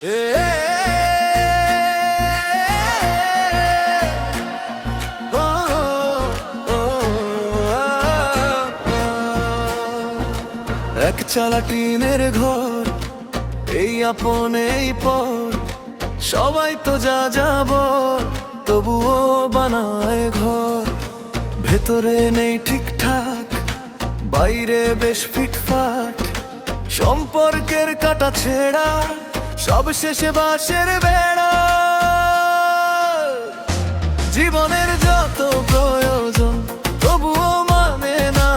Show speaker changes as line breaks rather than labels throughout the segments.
এক চালা টিনের ঘর, এই আপন এই পর, সবাই তো যা যাব তবুও বানায় ঘর। ভেতরে নেই ঠিকঠাক, বাইরে বেশ ফিটফাট, সম্পর্কের কাটা ছেঁড়া, সব শেষে বাঁশের বেড়া। জীবনের যত প্রয়োজন তবুও মানে না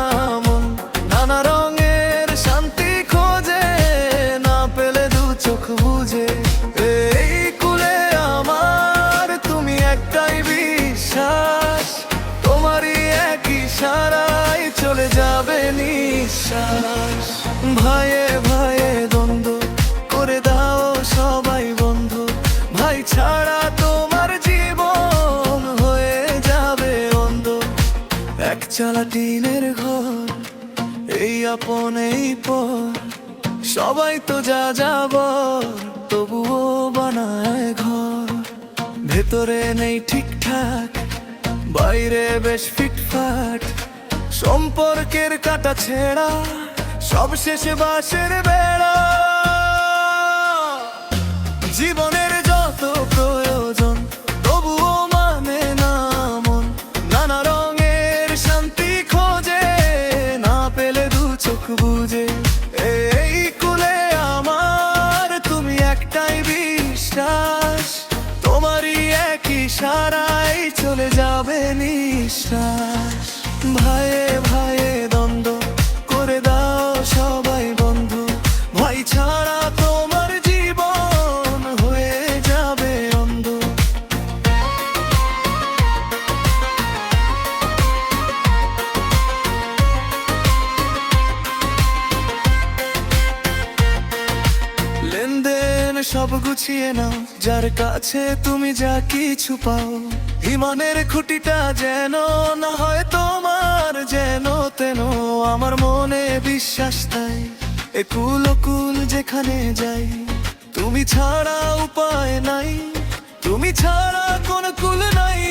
মন, নানা রঙের শান্তি খোঁজে, না পেলে দু চোখ বুঝে। এই কুলে আমার তুমি একটাই বিশ্বাস, তোমারই এক ইশারায় চলে যাবে নিঃশ্বাস। ভাইয়ে ভাইয়ে দ্বন্দ্ব করে দাও সবাই বন্ধ, ভাই ছাড়া তোমার জীবন হয়ে যাবে অন্ধ। এক চালা টিনের ঘর, এই আপন এই পর, সবাই তো যা যাব তবুও বানায় ঘর। ভেতরে নেই ঠিকঠাক, বাইরে বেশ ফিটফাট, সম্পর্কের কাটা ছেঁড়া, সব শেষে বাঁশের বেড়া। জীবনের যত প্রয়োজন তবুও মানে না মন, নানা রঙের শান্তি খোঁজে, না পেলে দু চোখ বুঝে। এই কুলে আমার তুমি একটাই বিশ্বাস, তোমারই এক ইশারায় চলে যাবে নিঃশ্বাস। ভাইয়ে ভাইয়ে দ্বন্দ্ব করে দাও সবাই বন্ধু, ভাই ছাড়া তোমার জীবন হয়ে যাবে অন্ধ। লেনদেন সব গুছিয়ে নাও, যার কাছে তুমি যা কিছু পাও, ইমানের খুঁটিটা যেন না হয় তোমার যেন তেন। আমার মনে বিশ্বাস তাই একুল কুল যেখানে যাই, তুমি ছাড়া উপায় নাই, তুমি ছাড়া কোন কুল নাই।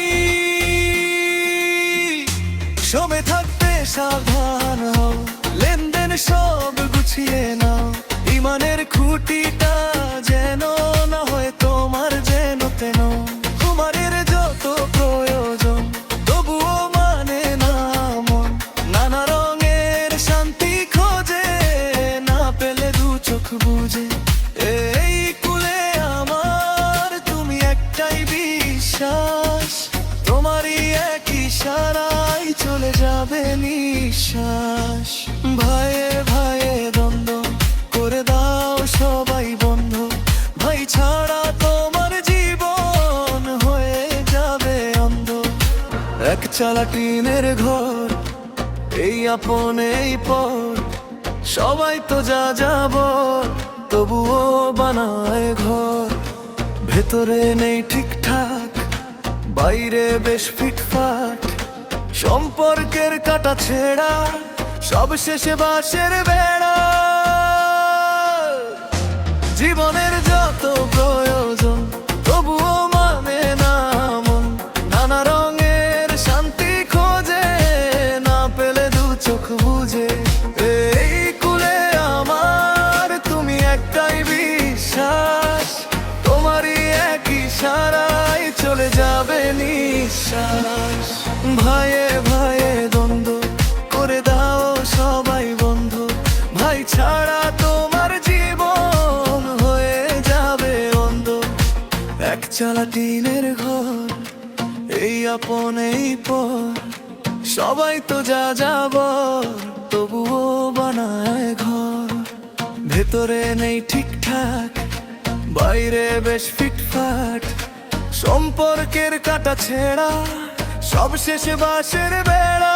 সবে থাকতে সাবধান হও, লেনদেন সব গুছিয়ে নাও, ইমানের খুঁটিটা যেন না হয় তোমার যেন তেন। তোমারের যত প্রয়োজন তবুও মানে না মন, নানা রঙের শান্তি খোঁজে, না পেলে দু চোখ বুঝে। এই কুলে আমার তুমি একটাই বিশ্বাস, তোমারই এক ইশারায় চলে যাবে নিঃশ্বাস। ভাইয়ে ভাইয়ে দ্বন্দ্ব করে দাও সবাই বন্ধ, ভাই ছাড়া তোমার জীবন হয়ে যাবে অন্ধ। এক চালা টিনের ঘর, এই আপন এই পর, সবাই তো যা যাব তবুও বানায় ঘর। ভেতরে নেই ঠিকঠাক, বাইরে বেশ ফিটফাট, সম্পর্কের কাটা ছেঁড়া, সব শেষে বাঁশের বেড়া। জীবনের যত প্রয়োজন তবুও মানে না মন, নানা রঙের শান্তি খোঁজে, না পেলে দু চোখ বুঝে। এই কুলে আমার তুমি একটাই বিশ্বাস, তোমারই এক ইশারায় চলে যাবে নিঃশ্বাস। ভাইয়ে ভাইয়ে দ্বন্দ্ব করে দাও সবাই বন্ধু, ভাই ছাড়া তোমার জীবন হয়ে যাবে অন্ধ। এক চালা টিনের ঘর, এই আপন এই পর, সবাই তো যা যাব তবুও বানায় ঘর। ভেতরে নেই ঠিকঠাক, বাইরে বেশ ফিটফাট, সম্পর্কের কাটা ছেঁড়া, সব শেষে বাঁশের বেড়া।